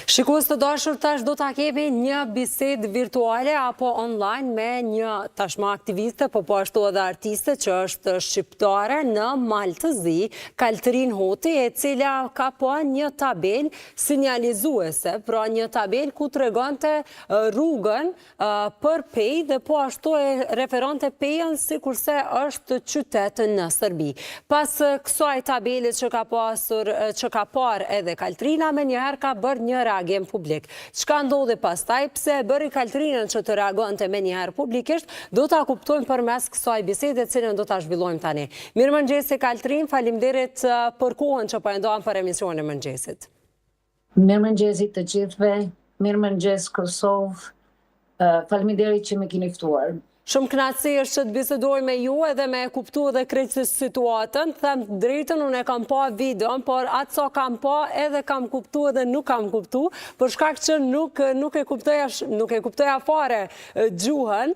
Shikues të dashur, tash do ta kemi një bisedë virtuale apo online me një tashmë aktiviste, po ashtu edhe artiste që është shqiptare në Maltëzi, Kaltrin Hoti, e cila ka po një tabel sinjalizuese, pra një tabel ku tregonte rrugën për Pej dhe po ashtu e referonte Pejën sikurse është qytet në Serbi. Pas kësaj tabelit që ka parë edhe Kaltrina, me njëherë ka bërë një reagim publik. Çka ndodhi pastaj, pse e bëri Kaltrinën që të reagonte me njëherë publikisht, do ta kuptojmë përmes kësaj bisede, cilën do ta zhvillojmë tani. Mirëmëngjes Kaltrin, faleminderit për kohën që po e ndoam për emisionin e mëngjesit. Mirëmëngjes të gjithëve, mirëmëngjes Kosovë. Faleminderit që më keni ftuar. Shumë kënaqësi është që të bisedoj me ju edhe me kuptu edhe krejtësisht situatën. Them drejtën, unë e kam pa videon, por atë sa kam pa edhe kam kuptu edhe nuk kam kuptu, për shkak që nuk e kuptoja fare gjuhën,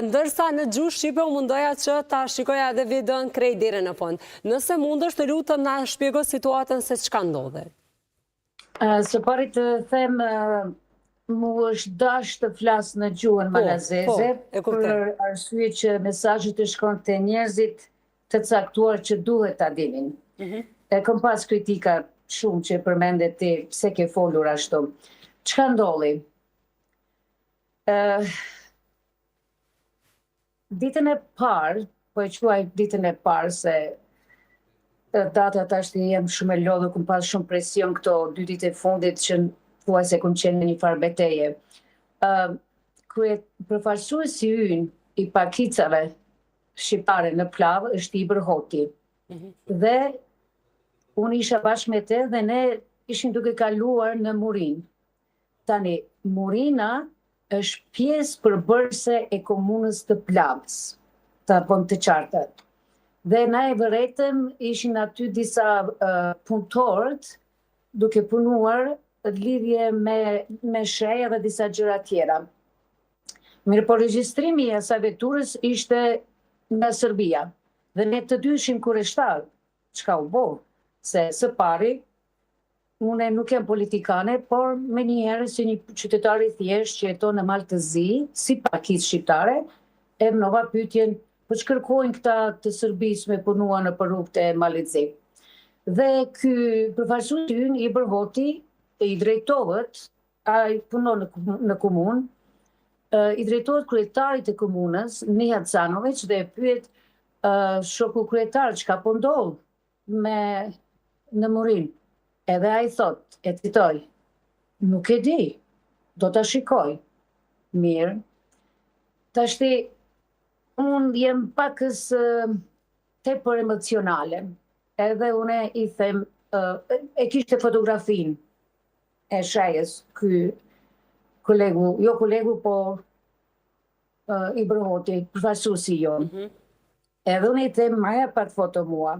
ndërsa në gjuhë shqipe u mundoja që ta shikoja edhe videon krejt deri në fund. Nëse mundesh të lutem na shpjego situatën se çka ndodhi. Së pari të them, mu është dash të flas në gjuhën malazeze, për arsye që mesazhet të shkon te njerëzit të caktuar që duhet ta dinin. E kam pas kritika shumë që përmendet ti pse ke folur ashtu. Çka ndolli? Ditën e parë, po e quaj ditën e parë se data tash jam shumë e lodhur, kam pas shumë presion këto 2 ditë e fundit që thuaj se kom qenë në një farë beteje. Përfaqësuesi ynë i pakicave shqiptare në Plavë është Ibër Hoti. Dhe unë isha bashkë me te dhe ne ishim duke kaluar në Murin. Tani, Murina është pjesë përbërëse e komunës të Plavës, të bëm të qartë. Dhe na e vëretëm ishin aty disa punëtorët duke punuar lidhje me shej dhe disa gjëra tjera. Mirë, po regjistrimi i asaj veturës ishte nga Serbia. Dhe ne të dy ishim kurreshtar. Çka u bë? Se së pari, unë nuk jam politikane, por me njëherë si një qytetari thjesht që jeton në Maltëzi, si pakicë shqiptare, e vënova pyetjen, po ç'kërkojnë këta të Serbisë me punua në rrugët e Maltëzi. Dhe ky përfaqësuesi ynë Ibër Hoti i drejtohet, ai punon në komunë, i drejtohet kryetarit të komunës, Nihat Zanović, dhe e pyet shoku kryetar çka po ndodh në Murin. Edhe ai thot, e citoj, nuk e di, do ta shikoj. Mirë. Tashti, unë jem pakës tepër emocionale. Edhe une i them, e kishte fotografinë e shajës, ky kolegu, jo kolegu, po Ibër Hoti, përfaqësuesi jonë. Edhe unë i them, marrja pak foto mua.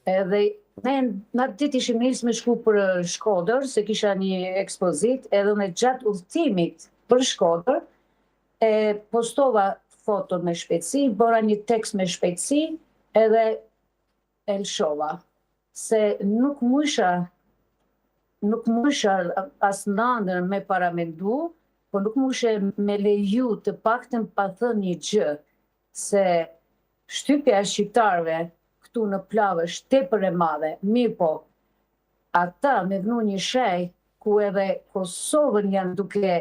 Edhe ne në atë ditë ishim nisë me shku për Shkodër, se kisha një ekspozit, edhe unë gjatë udhëtimit për Shkodër, e postova foton me shpejtësi, bëra një tekst me shpejtësi, edhe e lëshova. Se nuk musha as nëndër me paramendu, po nuk mushe me leju të paktën pa thënë një gjë, se shtypja e shqiptarëve këtu në Plavë është tepër e madhe, mirë po, ata me vënu një shej ku edhe Kosovën janë duke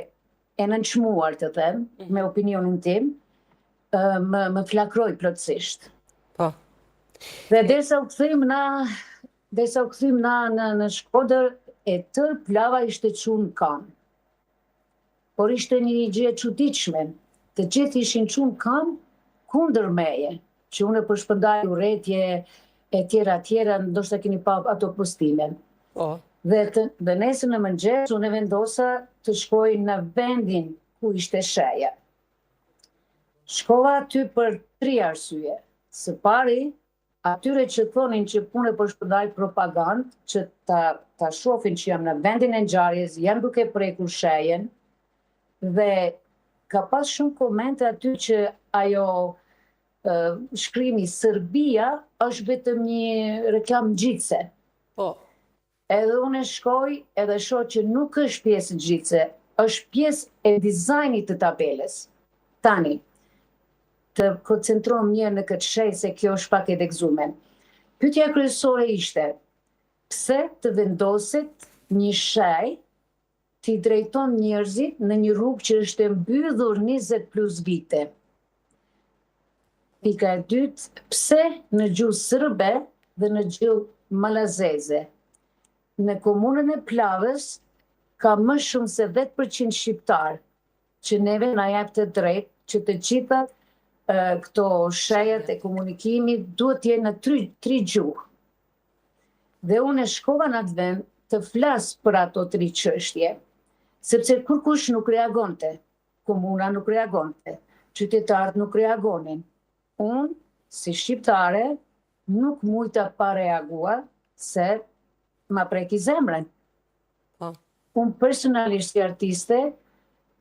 e nënçmuar të them, me opinionin tim, më flakroj plotësisht. Po. Dhe derisa u kthym na në Shkodër, e tërë Plava ishte çunë kam. Por ishte një gjë e çuditshme. Të gjithë ishin çunë kam kundër meje, që unë përshpëndaj urrëtie e tjera, ndoshta keni pa ato postime. Dhe nesër në mëngjes unë vendosa të shkoj në vendin ku ishte sheja. Shkova aty për 3 arsye. Së pari, atyre që thonin që punë përshpëndaj propagandë, që ta shohin që jam në vendin e ngjarjes, jam duke prekur shejen, dhe ka pas shumë komente aty që ajo shkrimi Serbia është vetëm një reklam ngjitse. Edhe unë shkoj edhe shoh që nuk është pjesë e gjitse, është pjesë e dizajnit të tabelës. Tani, të koncentrom një në këtë shej se kjo është pak e degzume. Pyetja kryesore ishte, pse të vendoset një shej t'i drejton njerëzit në një rrugë që është e mbyllur 20+ vite? Pika e dytë, pse në gjuhë serbe dhe në gjuhë malazeze? Në komunën e Plavës ka më shumë se 10% shqiptar, që neve na jep të drejtë që të gjitha këto shejet e komunikimit duhet të jenë në tri gjuhë. Dhe unë shkova në atë vend të flas për ato 3 çështje, sepse kurkush nuk reagonte, komuna nuk reagonte, qytetarët nuk reagonin. Unë, si shqiptare, nuk mujta pa reagua, se ma preki zemrën. Unë personalisht si artiste,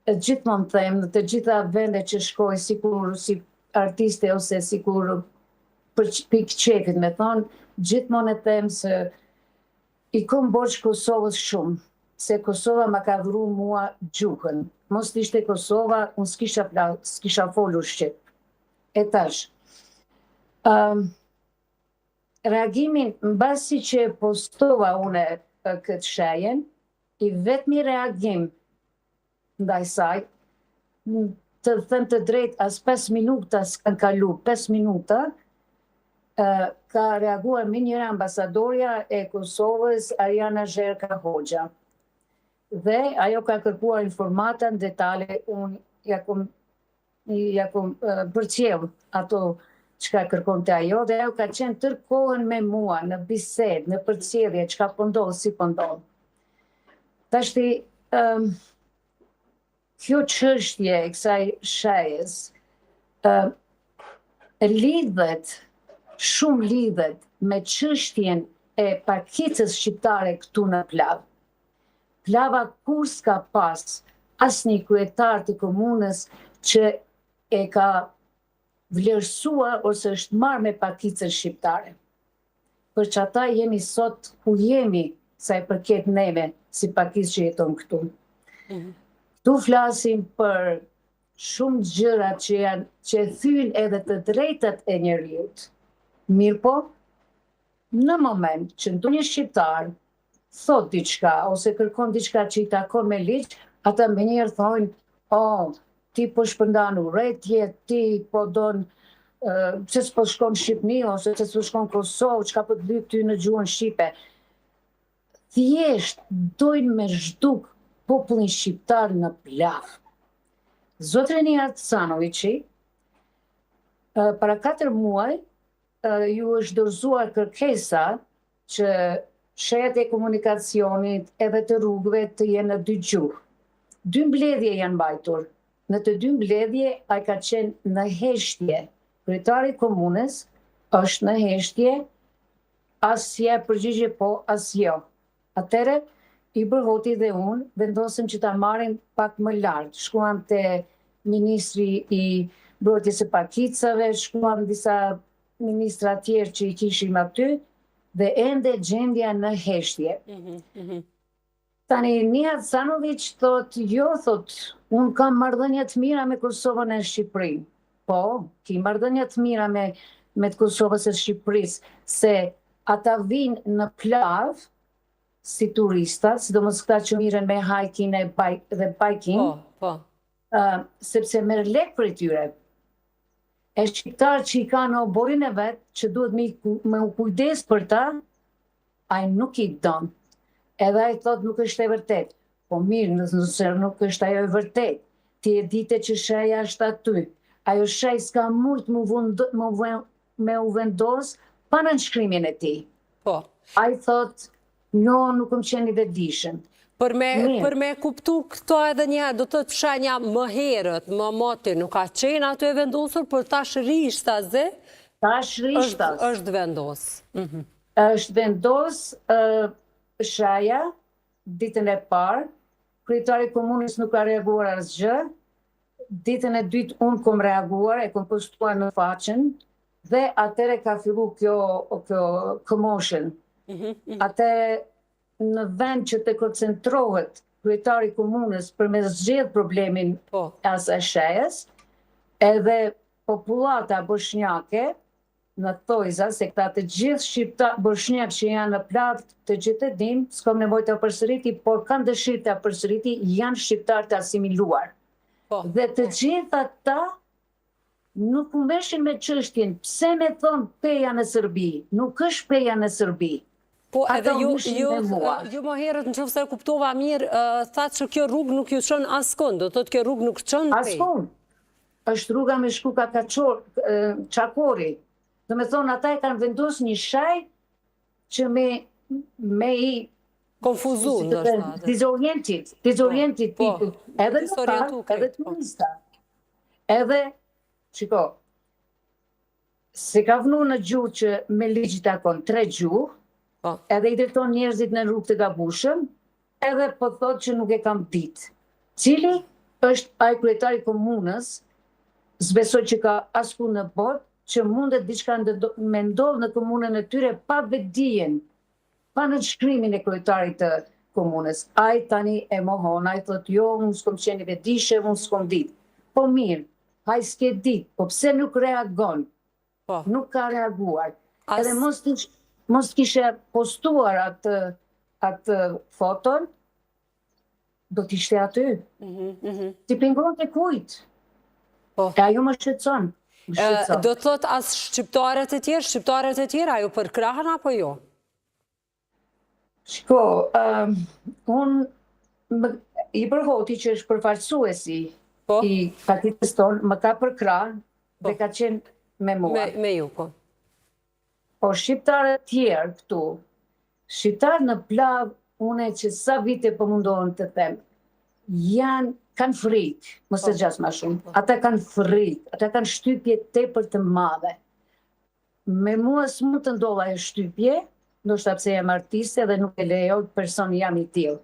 gjithmonë them në të gjitha vende që shkoj, sikur si artiste ose sikur për pikë qefit me thonë, gjithmonë e them se i kom borç Kosovës shumë, se Kosova ma ka dhuru mua gjuhën. Mos t'ishte Kosova, unë s'kisha folur shqip. E tash, reagimin, mbasi që postova une këtë shejen, i vetmi reagim ndaj saj, të them të drejt, as 5 minuta s'kan kalu, 5 minuta, ka reaguar me njëra ambasadorja e Kosovës, Ariana Zherka Hoxha. Dhe ajo ka kërkuar informata në detale, unë ja kom përcjell ato çka kërkon të ajo, dhe ajo ka qenë tërkohën me mua në bisedë, në përcjellje, çka po ndodh, si po ndodh. Tashti, kjo çështje e kësaj shejes shumë lidhet me çështjen e pakicës shqiptare këtu në Plavë. Plava kur s'ka pas asnjë kryetar të komunës që e ka vlerësuar ose është marrë me pakicën shqiptare. Për që ata jemi sot ku jemi, sa i përket neve, si pakicë që jeton këtu. Tu flasim për shumë gjëra që thyn edhe të drejtat e njerëzit. Mirë po, në moment që ndonjë shqiptar thot diçka ose kërkon diçka që i takon me ligj, ata menjëherë thonë, ti po shpërndan urrëtie, ti po don pse s'po shkon në Shqipni ose pse s'po shkon në Kosovë, çka po të lyp ty në gjuhën shqipe. Thjesht dojnë me zhduk popullin shqiptar në Plavë. Zotrini Arcanoviçi, para 4 muaj, ju është dorëzuar kërkesa që shejet e komunikacionit edhe të rrugëve të jenë në 2 gjuhë. 2 mbledhje janë mbajtur. Në të 2 mbledhje, ai ka qenë në heshtje. Kryetari i komunës është në heshtje, asje përgjigje po, as jo. Atëre, i Bërhoti dhe unë vendosëm që ta marrim pak më lart. Shkuam te ministri i mbrojtjes së pakicave, shkuam disa ministra tjerë që i kishim aty, dhe ende gjendja në heshtje. Tani, Nihat Sanović thot, unë kam marrëdhënie të mira me Kosovën e Shqipërinë. Po, ki marrëdhënie të mira me të Kosovës e Shqipërisë, se ata vinë në Plavë si turista, sidomos këta që miren me hiking dhe biking, sepse merr lek për tyre. E shqiptar që i ka në oborin e vet, që duhet me u kujdes për ta, ai nuk i don. Edhe ai thot nuk është e vërtet. Po mirë, nëse nuk është ajo e vërtet, ti e dite që sheja është aty. Ajo shej s'ka mujt me u vendos pa nënshkrimin e tij. Po. Ai thot, nuk më qeni dhe dishën. Për me kuptu këto edhe një, do të shenja më herët, më moti, nuk ka qenë ato e vendosur, për tash rishtas dhe është vendos. është vendos shaja, ditën e parë, kryetari i komunës nuk ka reaguar asgjë, ditën e dytë unë kom reaguar, e kom postuar në faqen, dhe atëre ka fillu kjo commotion. Atëre në vend që të koncentrohet kryetari komunës për me zgjedh problemin e asaj shejes, edhe populata bosnjake në thojza se këta të gjithë shqiptar bosnjak që janë në plagë të gjithë e dim, s'kom nevojë të përsëriti, por kanë dëshirë të përsëriti, janë shqiptar të asimiluar. Dhe të gjithë ata nuk u mbeshin me çështjen, pse me thonë peja në Serbi, nuk është peja në Serbi. Po edhe ju më herët në qoftë se kuptova mirë, thatë që kjo rrugë nuk ju çon askund, do thotë kjo rrugë nuk çon pej. Askund. Është rruga me shku ka Çakori. Do me thonë, ata e kanë vendosur një shaj që me i konfuzu, ndoshta. Dizorientit tipu. Edhe në parë, edhe të minista. Edhe, shiko, se ka vënu në gjuhë që me ligjit takon 3 gjuhë, edhe i drejton njerëzit në rrugë të gabushëm, edhe po thotë që nuk e kam ditë. Cili është ai kryetari komunës, s'besoj që ka asku në botë, që mundet diçka me ndodhë në komunën e tyre pa vetdijen, pa në shkrimin e kryetarit të komunës. Ai tani e mohon, ai thotë jo, unë s'kom qenë i vetdijshë, unë s'kom ditë. Po mirë, ai s'ke ditë, po pse nuk reagon? Nuk ka reaguar. Edhe mos kishe postuar atë foton, do t'ishte aty. Ti pengon të kujt. E ajo më shqetëson. Do të thot as shqiptarët e tjerë, ajo përkrahen apo jo? Shko, unë i përhoti që është përfaqësuesi i partitës tonë, më ka përkrah dhe ka qenë me mua. Me ju, po. Po shqiptarët tjerë këtu, shqiptarë në plavë, une që sa vite po mundohen të them, kanë frikë, mos e gjas ma shumë, ata kanë frikë, ata kanë shtypje tepër të madhe. Me mua s'mund të ndodha e shtypje, ndoshta pse jam artiste dhe nuk e lejo person jam i tillë.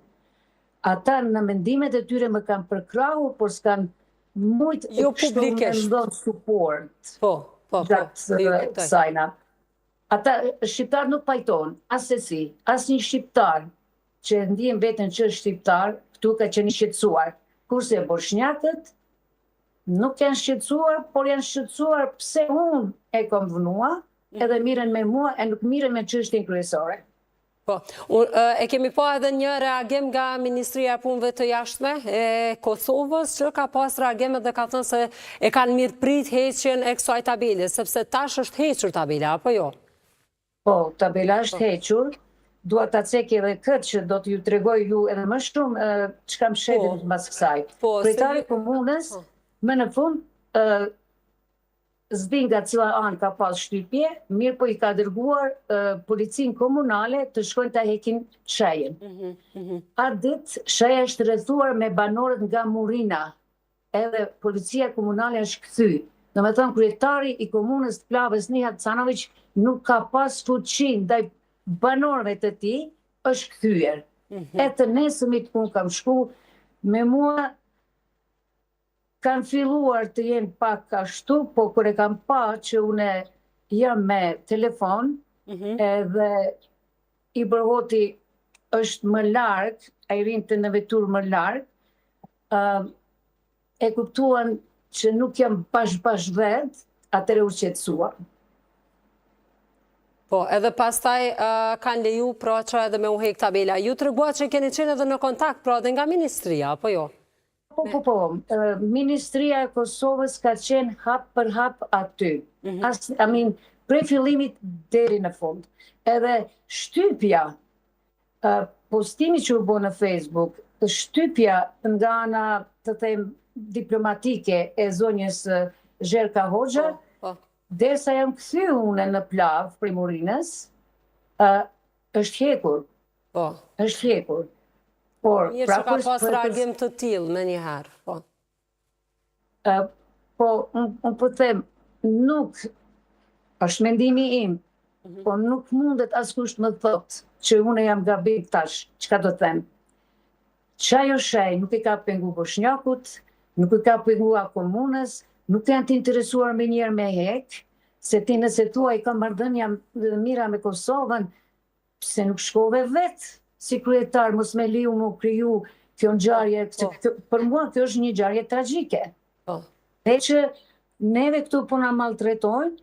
Ata në mendimet e tyre më kanë përkrahur, por s'kan mujt jo publikisht me support. Po, sajna. Ata shqiptar nuk pajton, as se si, as një shqiptar që ndihen veten që është shqiptar, këtu ka qenë i shqetësuar. Kurse bosnjakët nuk janë shqetësuar, por janë shqetësuar pse unë e kom vënua, edhe miren me mua, e nuk miren me çështjen kryesore. Po, e kemi pa edhe një reagim nga Ministria e Punëve të Jashtme e Kosovës, që ka pas reagimet dhe ka thënë se e kanë mirëprit heqjen e kësaj tabele, sepse tash është hequr tabela, apo jo? Po, tabela është hequr. Dua ta cek edhe këtë që do t'ju tregoj ju edhe më shumë çka më shetin mbas kësaj. Kryetari i komunës më në fund s'di nga cila anë ka pas shtypje, mirë po i ka dërguar policinë komunale të shkojnë ta hekin shajen. Atë ditë shaja është rrethuar me banorët nga Murina, edhe policia komunale është kthy. Domethënë kryetari i komunës të Plavës Nihat Canović nuk ka pas fuqi ndaj banorëve të tij, është kthyer. E të nesëmit unë kam shku, me mua kanë filluar të jenë pak ashtu, po kur e kam pa që une jam me telefon, edhe i bërhoti është më larg, ai rinte në vetur më larg, e kuptuan që nuk jam bash vet, atëre u qetësua. Po, edhe pastaj kanë leju pra që edhe me u hek tabela. Ju të rëgua që keni qenë edhe në kontakt, pra edhe nga Ministria, apo jo? Po. Ministria e Kosovës ka qenë hap për hap aty. Prej fillimit deri në fund. Edhe shtypja, postimi që u bo në Facebook, shtypja nga ana të them diplomatike e zonjës Zherka Hoxha, derisa jam kthy une në Plavë, Primurinës, është hekur. Është hekur. Mirë që ka pas reagim të tillë me njëherë. Po, unë po them, nuk, është mendimi im, po nuk mundet askush më thot që une jam gabim tash, çka do them. Çajo shej nuk i ka pengu bosnjakut, nuk i ka pengu komunës, nuk janë të interesuar me njerë me hek, se ti nëse tua i ka marrëdhënia mira me Kosovën, pse nuk shkove vetë si kryetar mos me liu mu kriju kjo ngjarje, për mua kjo është një ngjarje tragjike. Dhe që neve këtu po na maltretojnë,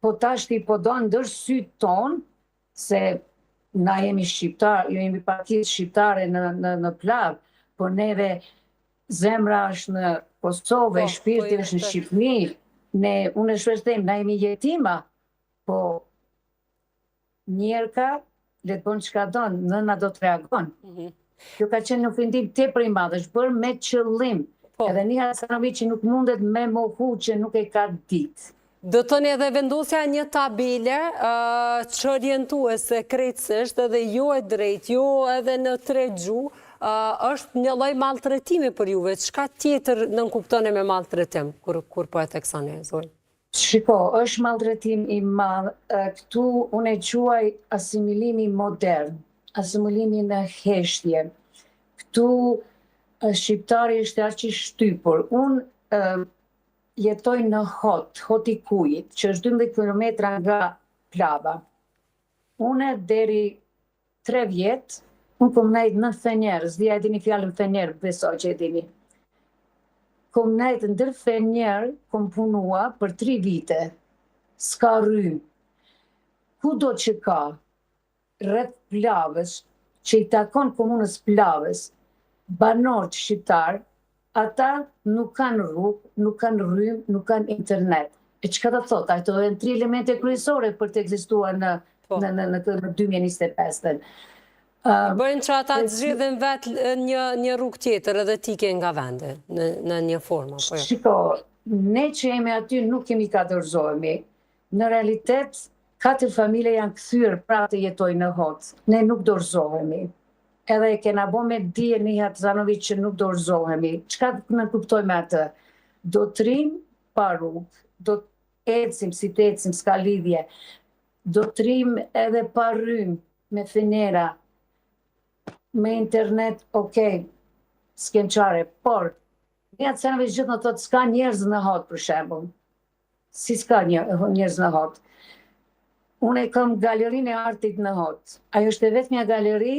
po tashti po do ndër sytë tonë, se na jemi shqiptar, jo jemi partisë shqiptare në plavë, po neve zemra është në Kosovë, shpirti është në Shqipëni, unë e shpresoj, na jemi jetima, po njerëka, le të bënë çka don, nëna do të reagon. Kjo ka qenë një ofendim tepër i madh, është bërë me qëllim. Edhe Nia Hasanoviqi nuk mundet me mohu që nuk e ka ditë. Do të thënë edhe vendosja një tabele që orientuese krejtësisht edhe jo e drejtë, jo edhe në tre gjuhë, është një lloj maltretimi për juve. Çka tjetër nënkuptoni me maltretim kur po e theksoni zoj? Shiko, është maltretim i madh. Këtu unë e quaj asimilimi modern, asimilimi në heshtje. Këtu shqiptari është aq i shtypur. Unë jetoj në Hot i Kujit, që është 12 kilometra nga Plava. Unë deri 3 vjet, unë kom nejt në Fenjer, s'dija e dini fjallën Fenjer, besoj që e dini. Kom nejt ndër Fenjer, kom punua për 3 vite, s'ka rrymë. Kudo që ka, rreth Plavës, që i takon komunës Plavës, banorët shqiptar, ata nuk kanë rrugë, nuk kanë rrymë, nuk kanë internet. E çka do thotë? Ato janë 3 elemente kryesore për të ekzistuar në 2025. Bëjnë që ata të zgjidhin vetë një rrugë tjetër edhe tike nga vende, në një formë. Shiko, ne që jemi aty nuk kemi ka dorëzohemi. Në realitet, 4 familje janë kthyer prapë të jetojnë në Hot. Ne nuk dorëzohemi. Edhe e kena bo me dije Nia Hasanoviq që nuk dorëzohemi. Çka në kuptoj me atë? Do të rrim pa rrugë, do të ecim, si të ecim, s'ka lidhje. Do të rrim edhe pa rrymë, me fenera, me internet, okej, s'kem qare, por Nia Hasanoviq gjithë në thotë s'ka njerëz në Hot, për shembull. Si s'ka njerëz në Hot? Unë e kam galerinë e artit në Hot. Ajo është e vetmja galeri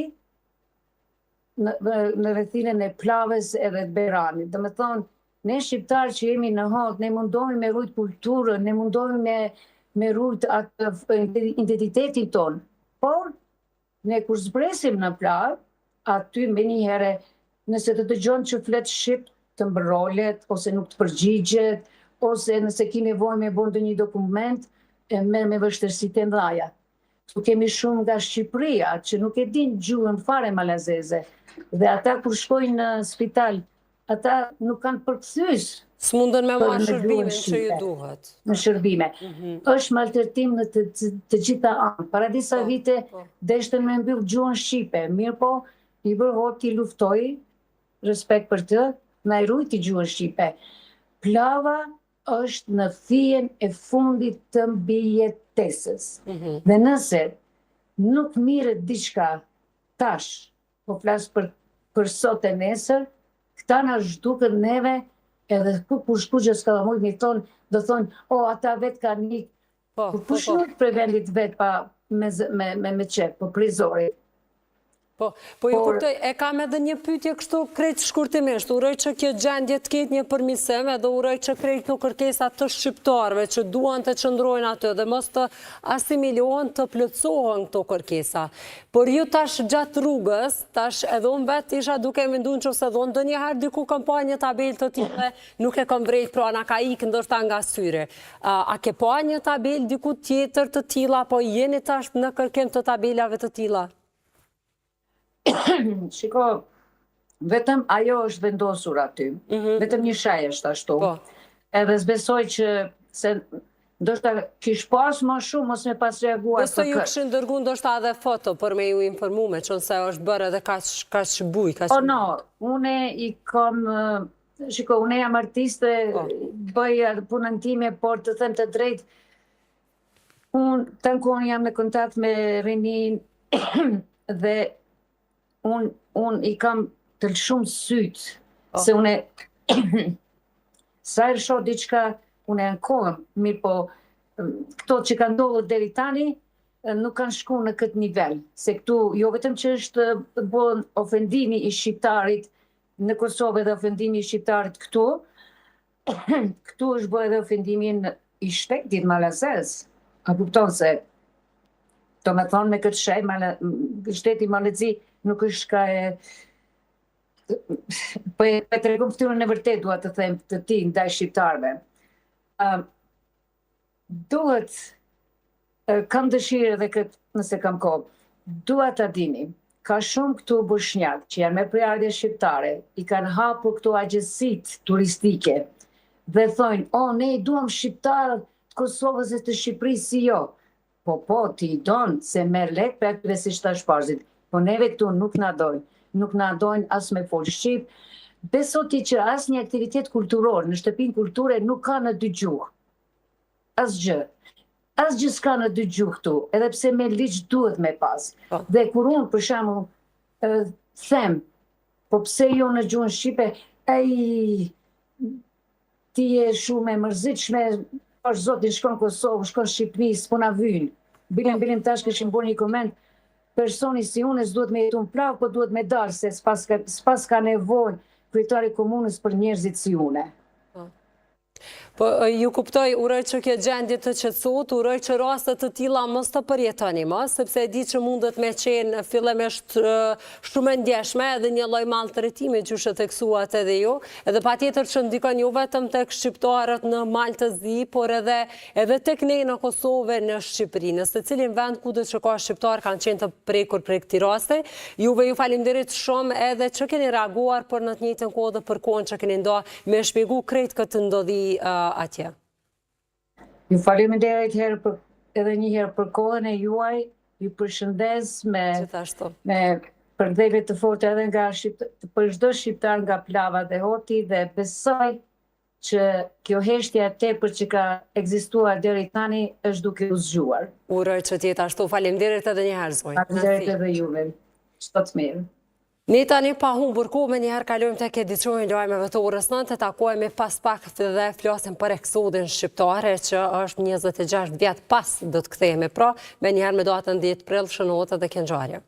në rrethinën e Plavës edhe të Beranit. Do me thonë, ne shqiptarë që jemi në Hot, ne mundohemi me rujt kulturën, ne mundohemi me rujt atë identitetin tonë. Por, ne kur zbresim në Plavë, aty me një herë, nëse të dëgjon që flet shqip, të mbrolet, ose nuk të përgjigjet, ose nëse ki nevojë me bëndë një dokument, e merr me vështirësitë e mëdha. Tu kemi shumë nga Shqipëria, që nuk e din gjuhën fare malazeze. Dhe ata kur shkojnë në spital, ata nuk kanë përkthyes. S'mundën me marrë shërbimin që ju duhet. Në shërbime. Është maltretim në të gjitha anë. Para disa vite deshtën me mbyll gjuhën shqipe. Mirë po, i Hoti luftoi, respekt për të, na i rujti gjuhën shqipe. Plava është në fijen e fundit të mbijetesës. Dhe nëse nuk mirët diçka tash, po flas për sot e nesër, këta na zhduken neve, edhe kur shkuqe s'ka mujt një thonë, do thonë, ata vetë kanë një, kush nuk për vendit vetë pa me qep, po prizori. Po ju kuptoj, e kam edhe një pyetje kështu krejt shkurtimisht, uroj që kjo gjendje të ketë një përmirësim edhe uroj që krejt në kërkesat të shqiptarëve që duan të qëndrojnë aty dhe mos të asimilohen, të plotësohen këto kërkesa. Por ju tash gjatë rrugës, tash edhe unë vetë isha duke menduar nëse do ndonjëherë diku kam pa një tabelë të tillë, nuk e kam vrejt, pra na ka ikë ndoshta nga syre. A ke pa një tabelë diku tjetër të tilla, apo jeni tash në kërkim të tabelave të tilla? Shiko, vetëm ajo është vendosur aty. Vetëm një shaj është ashtu. Edhe s'besoj që se ndoshta kish pas më shumë mos me pas reaguar. Besoj ju kishin dërguar ndoshta edhe foto për me ju informuar, që nëse është bërë edhe kaq buj, kaq. Po no, unë i kam shiko, unë jam artiste, bëj punën time, por të them të drejtë, unë unë jam në kontakt me Renin dhe unë i kam të shumë sytë, se unë sa e shoh diçka, unë e ankohem, mirë po, këto që ka ndodhur deri tani, nuk kanë shku në këtë nivel. Se këtu, jo vetëm që është bën ofendimi i shqiptarit në Kosovë dhe ofendimi i shqiptarit këtu, këtu është bërë edhe ofendimin i shtetit malazez. A kupton se, do me thonë me këtë shteti malezi nuk është ka e... Po e të regum ftyrën e vërtet, duha të them të ti, ndaj shqiptarve. Duhet, kam dëshirë edhe këtë, nëse kam kohë, duhet të dini, ka shumë këtu boshnjak që janë me prejardhje shqiptare, i kanë hapur këtu agjensit turistike, dhe thojnë, ne i duam shqiptarë të Kosovës e të Shqipërisë si jo. Po, ti i donë se merr lek për atyre si shtash parzit, po neve këtu nuk na dojnë as me folë shqip. Beso ti që as një aktivitet kulturor në shtëpinë kulture nuk ka në dy gjuhë. Asgjë s'ka në dy gjuhë këtu, edhe pse me ligj duhet me pas. Dhe kur unë, për shembull, them, po pse jo në gjuhën shqipe, ti je shumë e mërzitshme, është zotin shkon Kosovë, shkon Shqipëri, s'po na vynë. Bilim tash këshim bërë një koment, personi si unë s'duhet me jetu në plavë, po duhet me dalë, se s'pas ka nevojë kryetari komunës për njerëzit si une. Po ju kuptoj, uroj që kjo gjendje të qetësohet, uroj që rastet të tilla mos të përjetoni më, sepse e di që mundet me qenë fillimisht shumë e ndjeshme edhe një lloj maltretimi që e theksuat edhe ju, edhe patjetër që ndikon jo vetëm tek shqiptarët në Maltëzi, por edhe tek ne në Kosovë, në Shqipëri. Në secilin vend kudo që ka shqiptar kanë qenë të prekur për këtij rasti. Juve ju faleminderit shumë edhe që keni reaguar, por në të njëjtën kohë dhe për kohën që keni ndonë me shpjegu krejt këtë ndodhi atje. Ju faleminderit edhe një herë për kohën e juaj, ju përshëndes me përdhelje të fortë edhe nga për çdo shqiptar nga Plava dhe Hoti, dhe besoj që kjo heshtja tepër që ka ekzistuar deri tani është duke u zgjuar. Uroj që të jetë ashtu. Faleminderit edhe një herë zoj. Faleminderit edhe juve. Çdo të mirë. Ne tani pa humbur kohë, me njëherë kalojmë tek edicioni lajmeve të orës 9, të takojmë pas pak dhe flasim për eksodin shqiptare që është 26 vjet pas do të kthehemi, pra me njëherë me datën 10 prill shënohet edhe Këngjarja.